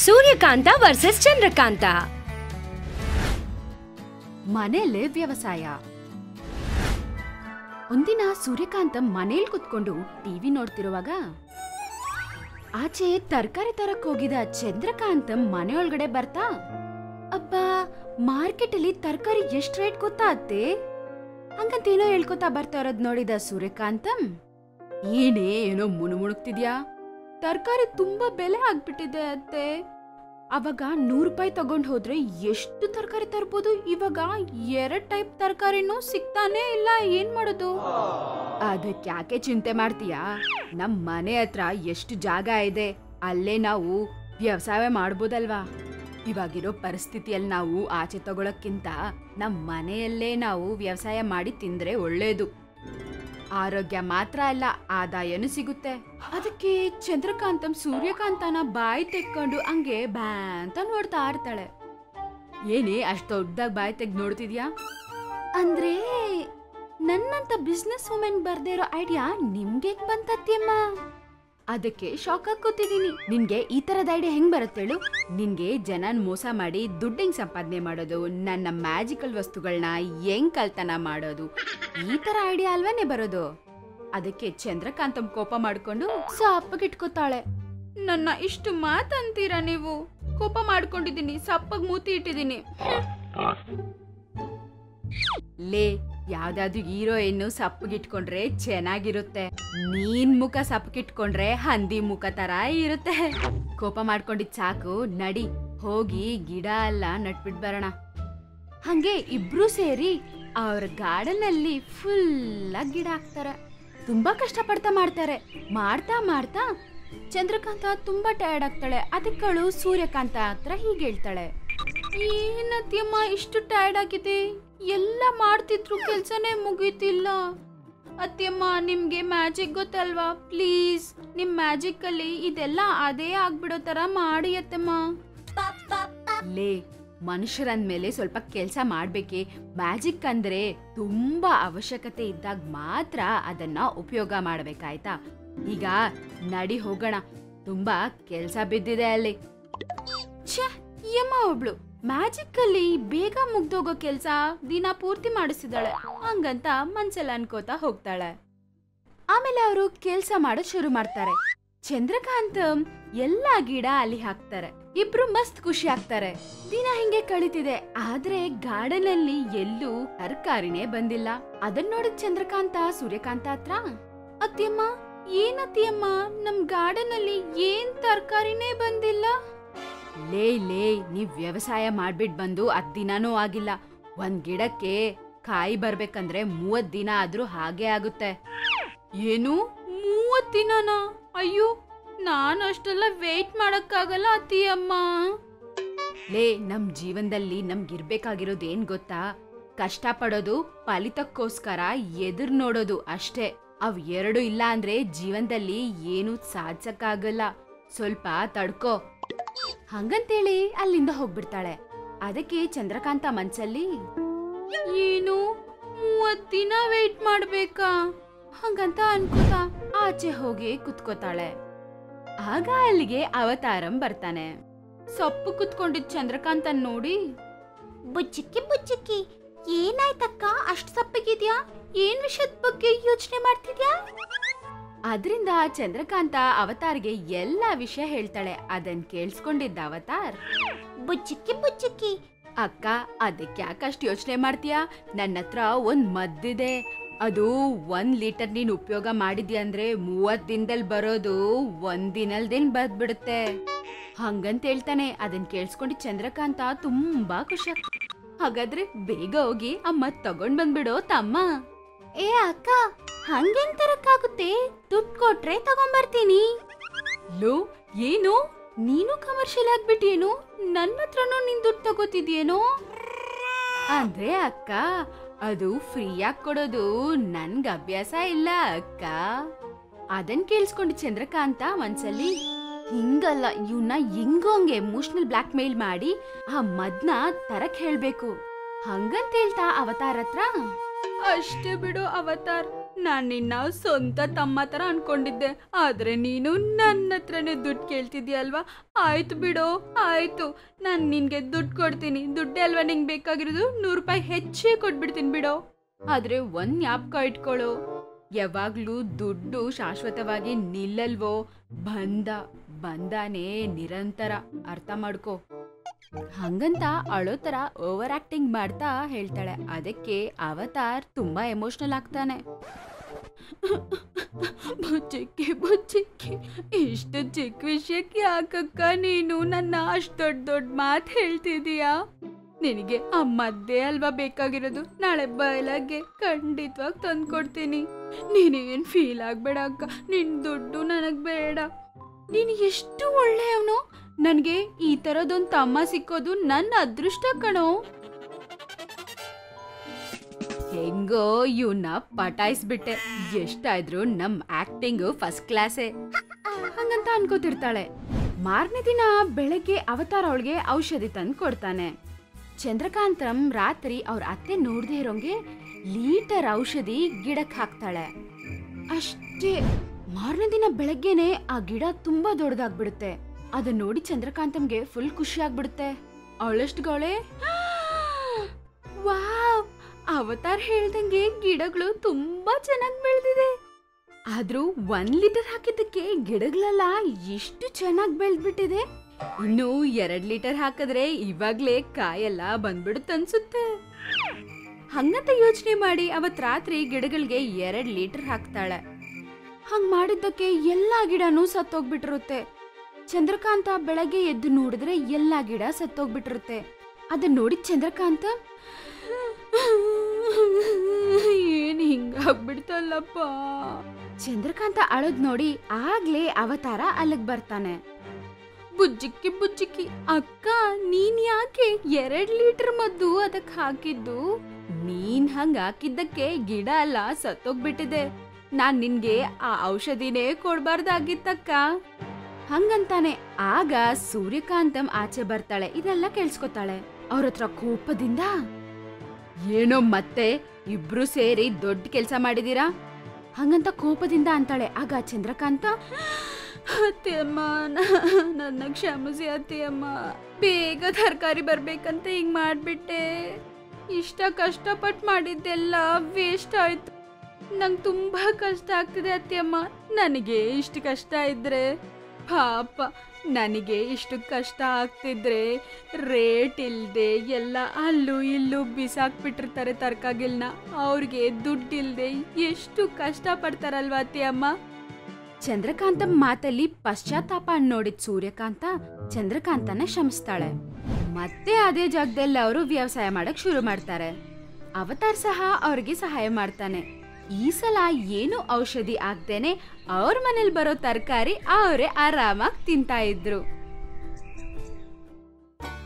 Suryakanta versus Chandrakanta. ಮನೆಯಲ್ಲೇ ವ್ಯವಸಾಯ. ಒಂದಿನ ಸೂರ್ಯಕಾಂತ ಮನೇಲಿ ಕುತ್ಕೊಂಡು ಟಿವಿ ನೋಡ್ತಿರುವಾಗ ಆಚೆ ತರಕಾರಿ ತರಕ್ ಹೋಗಿದ ಚಂದ್ರಕಾಂತ ಮನೆಯೊಳಗಡೆ ಬರ್ತಾ, ಅಬ್ಬಾ ಮಾರ್ಕೆಟ್ ಅಲ್ಲಿ ತರಕಾರಿ ಎಷ್ಟ್ ರೇಟ್ ಗೊತ್ತಾ ಅತ್ತೆ ಹಂಗಂತೇನೋ ಹೇಳ್ಕೊತಾ ಬರ್ತಾ ಇರೋದ್ ನೋಡಿದ ಸೂರ್ಯಕಾಂತಂ, ಏನೋ ಮುಣುಮುಣುಕ್ತಿದ್ಯಾ, ತರಕಾರಿ ತುಂಬಾ ಬೆಲೆ ಆಗ್ಬಿಟ್ಟಿದೆ ಅತ್ತೆ. ಅವಾಗ 100 ರೂಪಾಯಿ ತಗೊಂಡ್ ಹೋದ್ರೆ ಎಷ್ಟು ತರಕಾರಿ ತರ್ಬೋದು, ಇವಾಗ 2 ಟೈಪ್ ತರಕಾರಿನೂ ಸಿಗ್ತಾನೆ ಇಲ್ಲ, ಏನ್ ಮಾಡೋದು? ಅದಕ್ಕೆ ಯಾಕೆ ಚಿಂತೆ ಮಾಡ್ತೀಯಾ, ನಮ್ ಮನೆ ಹತ್ರ ಎಷ್ಟು ಜಾಗ ಇದೆ, ಅಲ್ಲೇ ನಾವು ವ್ಯವಸಾಯ ಮಾಡ್ಬೋದಲ್ವಾ? ಇವಾಗಿರೋ ಪರಿಸ್ಥಿತಿಯಲ್ಲಿ ನಾವು ಆಚೆ ತಗೊಳಕ್ಕಿಂತ ನಮ್ ಮನೆಯಲ್ಲೇ ನಾವು ವ್ಯವಸಾಯ ಮಾಡಿ ತಿಂದ್ರೆ ಒಳ್ಳೇದು. ಆರೋಗ್ಯ ಮಾತ್ರ ಅಲ್ಲ, ಆದಾಯನೂ ಸಿಗುತ್ತೆ. ಅದಕ್ಕೆ ಚಂದ್ರಕಾಂತಂ ಸೂರ್ಯಕಾಂತನ ಬಾಯಿ ತೆಕ್ಕೊಂಡು ಹಂಗೆ ಬ್ಯಾ ಅಂತ ನೋಡ್ತಾ ಇರ್ತಾಳೆ. ಏನೇ ಅಷ್ಟು ದೊಡ್ಡದಾಗಿ ಬಾಯಿ ತೆಗ್ ನೋಡ್ತಿದ್ಯಾ? ಅಂದ್ರೆ ನನ್ನಂತ ಬಿಸ್ನೆಸ್ ವುಮೆನ್ ಬರ್ದೇ ಇರೋ ಐಡಿಯಾ ನಿಮ್ಗೆ ಬಂತತ್ಯಮ್ಮ? ಅದಕ್ಕೆ ಶಾಕ್ ಆಗಿ ಕೂತಿದೀನಿ. ನಿನ್ಗೆ ಈ ತರದ ಐಡಿಯಾ ಹೆಂಗ್ ಬರುತ್ತೇಳು? ನಿನ್ಗೆ ಜನನ್ ಮೋಸ ಮಾಡಿ ದುಡ್ಡು ಹೆಂಗ್ ಸಂಪಾದನೆ ಮಾಡೋದು, ನನ್ನ ಮ್ಯಾಜಿಕಲ್ ವಸ್ತುಗಳನ್ನ ಹೆಂಗ್ ಕಳ್ತನ ಮಾಡೋದು, ಈ ತರ ಐಡಿಯಾ ಅಲ್ವೇನೆ ಬರೋದು? ಅದಕ್ಕೆ ಚಂದ್ರಕಾಂತಂ ಕೋಪ ಮಾಡ್ಕೊಂಡು ಸಪ್ಪಗಿಟ್ಕೋತಾಳೆ. ನನ್ನ ಇಷ್ಟು ಮಾತಂತೀರಾ ನೀವು? ಕೋಪ ಮಾಡ್ಕೊಂಡಿದೀನಿ, ಸಪ್ಪಗ್ ಮೂತಿ ಇಟ್ಟಿದೀನಿ. ಲೇ, ಯಾವ್ದಾದ್ರು ಹೀರೋಯಿನ್ ಸಪ್ಪಗಿಟ್ಕೊಂಡ್ರೆ ಚೆನ್ನಾಗಿರುತ್ತೆ, ನೀನ್ ಮುಖ ಸಪ್ಪಗಿಟ್ಕೊಂಡ್ರೆ ಹಂದಿ ಮುಖ ತರ ಇರುತ್ತೆ. ಕೋಪ ಮಾಡ್ಕೊಂಡಿದ್ ಸಾಕು, ನಡಿ ಹೋಗಿ ಗಿಡ ಎಲ್ಲ ನಟ್ಬಿಟ್ ಬರೋಣ. ಹಂಗೆ ಇಬ್ರು ಸೇರಿ ಅವ್ರ ಗಾರ್ಡನ್ ಅಲ್ಲಿ ಫುಲ್ ಗಿಡ ಹಾಕ್ತಾರೆ. ತುಂಬಾ ಕಷ್ಟ ಪಡ್ತಾ ಮಾಡ್ತಾರೆ. ಮಾಡ್ತಾ ಮಾಡ್ತಾ ಚಂದ್ರಕಾಂತ ತುಂಬಾ ಟಯರ್ಡ್ ಆಗ್ತಾಳೆ. ಅದಕ್ಕಳು ಸೂರ್ಯಕಾಂತ ಹತ್ರ ಹೀಗೆ ಹೇಳ್ತಾಳೆ, ಏನತ್ಯಮ್ಮ ಇಷ್ಟು ಟಯರ್ಡ್ ಆಗಿದೆ, ಎಲ್ಲ ಮಾಡ್ತಿದ್ರು ಕೆಲ್ಸನೇ ಮುಗೀತಿಲ್ಲ. ಅತ್ಯಮ್ಮ ನಿಮ್ಗೆ ಮ್ಯಾಜಿಕ್ ಗೊತ್ತಲ್ವಾ, ಪ್ಲೀಸ್ ನಿಮ್ ಮ್ಯಾಜಿಕ್ ಅಲ್ಲಿ ಇದೆಲ್ಲ ಅದೇ ಆಗ್ಬಿಡೋ ತರ ಮಾಡಿ ಅತ್ತಮ್ಮ. ಲೇ, ಮನುಷ್ಯರಂದ್ಮೇಲೆ ಸ್ವಲ್ಪ ಕೆಲ್ಸ ಮಾಡ್ಬೇಕೆ. ಮ್ಯಾಜಿಕ್ ಅಂದ್ರೆ ತುಂಬಾ ಅವಶ್ಯಕತೆ ಇದ್ದಾಗ ಮಾತ್ರ ಅದನ್ನ ಉಪಯೋಗ ಮಾಡ್ಬೇಕಾಯ್ತಾ? ಈಗ ನಡಿ ಹೋಗೋಣ, ತುಂಬಾ ಕೆಲ್ಸ ಬಿದ್ದಿದೆ ಅಲ್ಲಿ. ಛೇ, ಯಮ್ಮ ಒಬ್ಳು ಮ್ಯಾಜಿಕ್ ಅಲ್ಲಿ ಬೇಗ ಮುಗ್ದೋಗೋ ಕೆಲ್ಸ ದಿನ ಪೂರ್ತಿ ಮಾಡಿಸಿದಾಳೆ ಹಂಗಂತ ಮನ್ಸಲ್ಲಿ ಅನ್ಕೋತಾ ಹೋಗ್ತಾಳೆ. ಆಮೇಲೆ ಅವರು ಕೆಲ್ಸ ಮಾಡೋದ್ ಶುರು ಮಾಡ್ತಾರೆ. ಚಂದ್ರಕಾಂತ ಎಲ್ಲಾ ಗಿಡ ಅಲ್ಲಿ ಹಾಕ್ತಾರೆ. ಇಬ್ರು ಮಸ್ತ್ ಖುಷಿ ಆಗ್ತಾರೆ. ದಿನ ಹಿಂಗೆ ಕಳೀತಿದೆ. ಆದ್ರೆ ಗಾರ್ಡನ್ ಅಲ್ಲಿ ಎಲ್ಲೂ ತರಕಾರಿನೇ ಬಂದಿಲ್ಲ. ಅದನ್ನ ನೋಡಿದ ಚಂದ್ರಕಾಂತ ಸೂರ್ಯಕಾಂತ ಹತ್ರ, ಅತ್ತಿಯಮ್ಮ ಏನತ್ತಿಯಮ್ಮ, ನಮ್ ಗಾರ್ಡನ್ ಅಲ್ಲಿ ಏನ್ ತರಕಾರಿನೇ ಬಂದಿಲ್ಲ? ಲೇ, ನೀವ್ ವ್ಯವಸಾಯ ಮಾಡ್ಬಿಟ್ ಬಂದು 10 ದಿನಾನೂ ಆಗಿಲ್ಲ. ಒಂದ್ ಗಿಡಕ್ಕೆ ಕಾಯಿ ಬರ್ಬೇಕಂದ್ರೆ 30 ದಿನ ಆದ್ರೂ ಹಾಗೆ ಆಗುತ್ತೆ. ಏನು 30 ದಿನನಾ? ಅಯ್ಯೋ, ನಾನು ಅಷ್ಟೆಲ್ಲ ವೇಟ್ ಮಾಡಕ್ಕಾಗಲ್ಲ ಅತ್ತಿಯಮ್ಮ. ಲೇ, ನಮ್ ಜೀವನದಲ್ಲಿ ನಮ್ಗಿರ್ಬೇಕಾಗಿರೋದು ಏನ್ ಗೊತ್ತಾ? ಕಷ್ಟ ಪಡೋದು, ಫಲಿತಕ್ಕೋಸ್ಕರ ಎದುರು ನೋಡೋದು ಅಷ್ಟೇ. ಅವ್ 2 ಇಲ್ಲ ಅಂದ್ರೆ ಜೀವನದಲ್ಲಿ ಏನು ಸಾಧಿಸಕ್ಕಾಗಲ್ಲ. ಸ್ವಲ್ಪ ತಡ್ಕೋ ಹಂಗಂತೇಳಿ ಅಲ್ಲಿಂದ ಹೋಗ್ಬಿಡ್ತಾಳೆ. ಅದಕ್ಕೆ ಚಂದ್ರಕಾಂತ ಮನ್ಸಲ್ಲಿ, ಏನು 30 ದಿನ ವೇಟ್ ಮಾಡ್ಬೇಕಾ ಹಂಗಂತ ಅನ್ಕೋತಾ ಆಚೆ ಹೋಗಿ ಕುತ್ಕೋತಾಳೆ. ಆಗ ಅಲ್ಲಿಗೆ ಅವತಾರಂ ಬರ್ತಾನೆ. ಸೊಪ್ಪು ಕುತ್ಕೊಂಡಿದ್ ಚಂದ್ರಕಾಂತ ನೋಡಿ, ಬುಚ್ಚಕ್ಕಿ ಏನಾಯ್ತಕ್ಕ ಅಷ್ಟು ಸಪ್ಪಗಿದ್ಯಾ? ಏನ್ ವಿಷಯದ ಬಗ್ಗೆ ಯೋಚನೆ ಮಾಡ್ತಿದ್ಯಾ? ಅದ್ರಿಂದ ಚಂದ್ರಕಾಂತ ಅವತಾರ್ಗೆ ಎಲ್ಲಾ ವಿಷಯ ಹೇಳ್ತಾಳೆ. ಅದನ್ ಕೇಳಿಸ್ಕೊಂಡಿದ್ದ ಅವತಾರ್, ಬುಚ್ಚಕ್ಕಿ ಅಕ್ಕ, ಅದಕ್ಕೆ ಯಾಕಷ್ಟು ಯೋಚನೆ ಮಾಡ್ತೀಯಾ? ನನ್ನ ಹತ್ರ ಒಂದ್ ಮದ್ದಿದೆ. ಅದು 1 ಲೀಟರ್ ನೀನ್ ಉಪಯೋಗ ಮಾಡಿದ್ಯಾ ಅಂದ್ರೆ 30 ದಿನದಲ್ಲಿ ಬರೋದು 1 ದಿನಲ್ದೇನ್ ಬರ್ದ್ಬಿಡುತ್ತೆ ಹಂಗಂತ ಹೇಳ್ತಾನೆ. ಅದನ್ ಕೇಳಿಸ್ಕೊಂಡು ಚಂದ್ರಕಾಂತ ತುಂಬಾ ಖುಷಿ. ಹಾಗಾದ್ರೆ ಬೇಗ ಹೋಗಿ ಆ ಮದ್ ತಗೊಂಡ್ ಬಂದ್ಬಿಡೋ ತಮ್ಮ. ಏ ಅಕ್ಕ, ಹಂಗೇನ್ ತರಕ್ಕಾಗುತ್ತೆ? ದುಡ್ಡು ಕೊಟ್ರೆ ತಗೊಂಬರ್ತೀನಿ. ಲೋ, ಏನು ನೀನು ಕಮರ್ಷಿಯಲ್ ಆಗ್ಬಿಟ್ಟೇನು? ನನ್ನ ಹತ್ರನೂ ನಿನ್ ದುಡ್ಡು ತಗೋತಿದ್ಯೇನೋ? ಅಂದ್ರೆ ಅಕ್ಕ, ಅದು ಫ್ರೀಯಾಗಿ ಕೊಡೋದು ನನ್ಗ ಅಭ್ಯಾಸ ಇಲ್ಲ ಅಕ್ಕ. ಅದನ್ ಕೇಳಿಸ್ಕೊಂಡು ಚಂದ್ರಕಾಂತ ಮನ್ಸಲ್ಲಿ, ಹಿಂಗಲ್ಲ, ಇವನ್ನ ಹೆಂಗೋಂಗೆ ಎಮೋಷನಲ್ ಬ್ಲಾಕ್ ಮೇಲ್ ಮಾಡಿ ಆ ಮದ್ನ ತರಕ್ ಹೇಳ್ಬೇಕು ಹಂಗಂತ ಹೇಳ್ತಾ ಅವತಾರ್ ಹತ್ರ, ಅಷ್ಟೇ ಬಿಡು ಅವತಾರ್, ನಾನ್ ನಿನ್ನ ಸ್ವಂತ ತಮ್ಮ ತರ ಅನ್ಕೊಂಡಿದ್ದೆ, ಆದ್ರೆ ನೀನು ನನ್ನ ಹತ್ರನೇ ದುಡ್ಡು ಕೇಳ್ತಿದ್ಯಲ್ವಾ? ಆಯ್ತು ಬಿಡೋ, ಆಯ್ತು, ನಾನ್ ನಿನ್ಗೆ ದುಡ್ಡು ಕೊಡ್ತೀನಿ. ದುಡ್ಡೇ ಅಲ್ವಾ ನಿಂಗೆ ಬೇಕಾಗಿರೋದು? 100 ರೂಪಾಯಿ ಹೆಚ್ಚೇ ಕೊಟ್ಬಿಡ್ತೀನಿ ಬಿಡೋ. ಆದ್ರೆ ಒಂದ್ ಜ್ಞಾಪಕ ಇಟ್ಕೊಳ್ಳೋ, ಯಾವಾಗ್ಲೂ ದುಡ್ಡು ಶಾಶ್ವತವಾಗಿ ನಿಲ್ಲಲ್ವೋ. ಬಂದಾನೇ ನಿರಂತರ, ಅರ್ಥ ಮಾಡ್ಕೋ. ಹಂಗಂತ ಅಳೋ ತರ ಓವರ್ ಆಕ್ಟಿಂಗ್ ಮಾಡ್ತಾ ಹೇಳ್ತಾಳೆ. ಅದಕ್ಕೆ ಅವತಾರ್ ತುಂಬಾ ಎಮೋಷನಲ್ ಆಗ್ತಾನೆ. ಬುಚ್ಚಿಕ್ಕಿ ಇಷ್ಟು ಚಿಕ್ಕ ವಿಷಯಕ್ಕೆ ಯಾಕಕ್ಕ ನೀನು ನನ್ನ ಅಷ್ಟು ದೊಡ್ಡ ಮಾತು ಹೇಳ್ತಿದೀಯಾ? ನಿನಗೆ ಅಮ್ಮದ್ದೇ ಅಲ್ವಾ ಬೇಕಾಗಿರೋದು? ನಾಳೆ ಬಯಲಾಗೆ ಖಂಡಿತವಾಗಿ ತಂದ್ಕೊಡ್ತೀನಿ. ನೀನೇನ್ ಫೀಲ್ ಆಗ್ಬೇಡ ಅಕ್ಕ, ನಿನ್ ದುಡ್ಡು ನನಗ್ ಬೇಡ. ನೀನು ಎಷ್ಟು ಒಳ್ಳೆಯವನು. ನನ್ಗೆ ಈ ತರದೊಂದು ತಮ್ಮ ಸಿಕ್ಕೋದು ನನ್ನ ಅದೃಷ್ಟ ಕಣೋ. ಹೆಂಗೋ ಇವನ್ನ ಪಟಾಯಿಸ್ಬಿಟ್ಟೆ. ಎಷ್ಟಾದ್ರೂ ನಮ್ ಆಕ್ಟಿಂಗ್ ಫಸ್ಟ್ ಕ್ಲಾಸೇ ಹಂಗಂತ ಅನ್ಕೋತಿರ್ತಾಳೆ. ಮಾರನೇ ದಿನ ಬೆಳಗ್ಗೆ ಅವತಾರ ಅವಳಿಗೆ ಔಷಧಿ ತಂದು ಕೊಡ್ತಾನೆ. ಚಂದ್ರಕಾಂತಂ ರಾತ್ರಿ ಅವ್ರ ಅತ್ತೆ ನೋಡ್ದೇ ಇರೋಂಗೆ ಲೀಟರ್ ಔಷಧಿ ಗಿಡಕ್ಕೆ ಹಾಕ್ತಾಳೆ. ಅಷ್ಟೇ, ಮಾರನೇ ದಿನ ಬೆಳಗ್ಗೆನೆ ಆ ಗಿಡ ತುಂಬಾ ದೊಡ್ಡದಾಗ್ಬಿಡುತ್ತೆ. ಅದನ್ನ ನೋಡಿ ಚಂದ್ರಕಾಂತಂಗೆ ಫುಲ್ ಖುಷಿ ಆಗ್ಬಿಡುತ್ತೆ. ಅವಳಷ್ಟುಗಳೇ, ವಾವ್, ಅವತಾರ್ ಹೇಳ್ದಂಗೆ ಗಿಡಗಳು ತುಂಬಾ ಚೆನ್ನಾಗಿ ಬೆಳೆದಿದೆ. ಆದ್ರೂ 1 ಲೀಟರ್ ಹಾಕಿದ್ದಕ್ಕೆ ಗಿಡಗಳೆಲ್ಲ ಎಷ್ಟು ಚೆನ್ನಾಗಿ ಬೆಳೆದ್ಬಿಟ್ಟಿದೆ. ಇನ್ನು 2 ಲೀಟರ್ ಹಾಕಿದ್ರೆ ಇವಾಗ್ಲೇ ಕಾಯೆಲ್ಲ ಬಂದ್ಬಿಡುತ್ತೆ ಅನ್ಸುತ್ತೆ. ಹಂಗಂತ ಯೋಚನೆ ಮಾಡಿ ಅವತ್ ರಾತ್ರಿ ಗಿಡಗಳಿಗೆ 2 ಲೀಟರ್ ಹಾಕ್ತಾಳೆ. ಹಂಗ್ ಮಾಡಿದ್ದಕ್ಕೆ ಎಲ್ಲಾ ಗಿಡನೂ ಸತ್ತೋಗ್ಬಿಟ್ಟಿರುತ್ತೆ. ಚಂದ್ರಕಾಂತ ಬೆಳಗ್ಗೆ ಎದ್ದು ನೋಡಿದ್ರೆ ಎಲ್ಲಾ ಗಿಡ ಸತ್ತೋಗ್ಬಿಟ್ಟಿರುತ್ತೆ. ಅದನ್ನ ನೋಡಿ ಚಂದ್ರಕಾಂತ, ಏನ್ ಹಿಂಗಾಗ್ಬಿಡ್ತಲ್ಲಪ್ಪ. ಚಂದ್ರಕಾಂತ ಅಳದ್ ನೋಡಿ ಆಗ್ಲೇ ಅವತಾರ ಅಲ್ಲಿಗ್ ಬರ್ತಾನೆ. ಬುಜ್ಜಿಕ್ಕಿ ಅಕ್ಕ, ನೀನ್ ಯಾಕೆ 2 ಲೀಟರ್ ಮದ್ದು ಅದಕ್ ಹಾಕಿದ್ದು? ನೀನ್ ಹಂಗ ಹಾಕಿದ್ದಕ್ಕೆ ಗಿಡ ಎಲ್ಲ ಸತ್ತೋಗ್ಬಿಟ್ಟಿದೆ. ನಾನ್ ನಿನ್ಗೆ ಆ ಔಷಧಿನೇ ಕೊಡ್ಬಾರ್ದಾಗಿತ್ತಕ್ಕ ಹಂಗಂತಾನೆ. ಆಗ ಸೂರ್ಯಕಾಂತಂ ಆಚೆ ಬರ್ತಾಳೆ. ಇದೆಲ್ಲ ಕೇಳಿಸ್ಕೊತಾಳೆ. ಅವ್ರ ಹತ್ರ ಕೋಪದಿಂದ, ಏನೋ ಮತ್ತೆ ಇಬ್ರು ಸೇರಿ ದೊಡ್ಡ ಕೆಲ್ಸ ಮಾಡಿದೀರಾ ಹಂಗಂತ ಕೋಪದಿಂದ ಅಂತಾಳೆ. ಆಗ ಚಂದ್ರಕಾಂತ, ಅತ್ತೆಯಮ್ಮ, ನನ್ನ ಕ್ಷಮಿಸಿ ಅತ್ತೆಯಮ್ಮ, ಬೇಗ ತರಕಾರಿ ಬರ್ಬೇಕಂತ ಹಿಂಗ್ ಮಾಡ್ಬಿಟ್ಟೆ. ಇಷ್ಟ ಕಷ್ಟಪಟ್ಟು ಮಾಡಿದ್ದೆಲ್ಲ ವೇಸ್ಟ್ ಆಯ್ತು. ನಂಗೆ ತುಂಬಾ ಕಷ್ಟ ಆಗ್ತಿದೆ ಅತ್ತೆಯಮ್ಮ. ನನಗೆ ಇಷ್ಟು ಕಷ್ಟ ಇದ್ರೆ ಪಾಪ, ನನಗೆ ಇಷ್ಟು ಕಷ್ಟ ಆಗ್ತಿದ್ರೆ ರೇಟ್ ಇಲ್ದೆ ಎಲ್ಲ ಅಲ್ಲೂ ಇಲ್ಲೂ ಬಿಸಾಕ್ಬಿಟ್ಟಿರ್ತಾರೆ ತರಕಾರಿಗಳನ್ನ. ಅವ್ರಿಗೆ ದುಡ್ಡಿಲ್ದೆ ಎಷ್ಟು ಕಷ್ಟ ಪಡ್ತಾರಲ್ವಾ ಅತ್ತೆಯಮ್ಮ. ಚಂದ್ರಕಾಂತ ಮಾತಲ್ಲಿ ಪಶ್ಚಾತ್ತಾಪ ನೋಡಿದ ಸೂರ್ಯಕಾಂತ ಚಂದ್ರಕಾಂತನ ಕ್ಷಮಿಸ್ತಾಳೆ. ಮತ್ತೆ ಅದೇ ಜಾಗದಲ್ಲಿ ಅವರು ವ್ಯವಸಾಯ ಮಾಡಕ್ ಶುರು ಮಾಡ್ತಾರೆ. ಅವತಾರ್ ಸಹ ಅವ್ರಿಗೆ ಸಹಾಯ ಮಾಡ್ತಾನೆ. ಈ ಸಲ ಏನು ಔಷಧಿ ಆಗ್ದೇನೆ ಅವ್ರ ಮನೇಲಿ ಬರೋ ತರಕಾರಿ ಅವರೇ ಆರಾಮಾಗಿ ತಿಂತಾ ಇದ್ರು.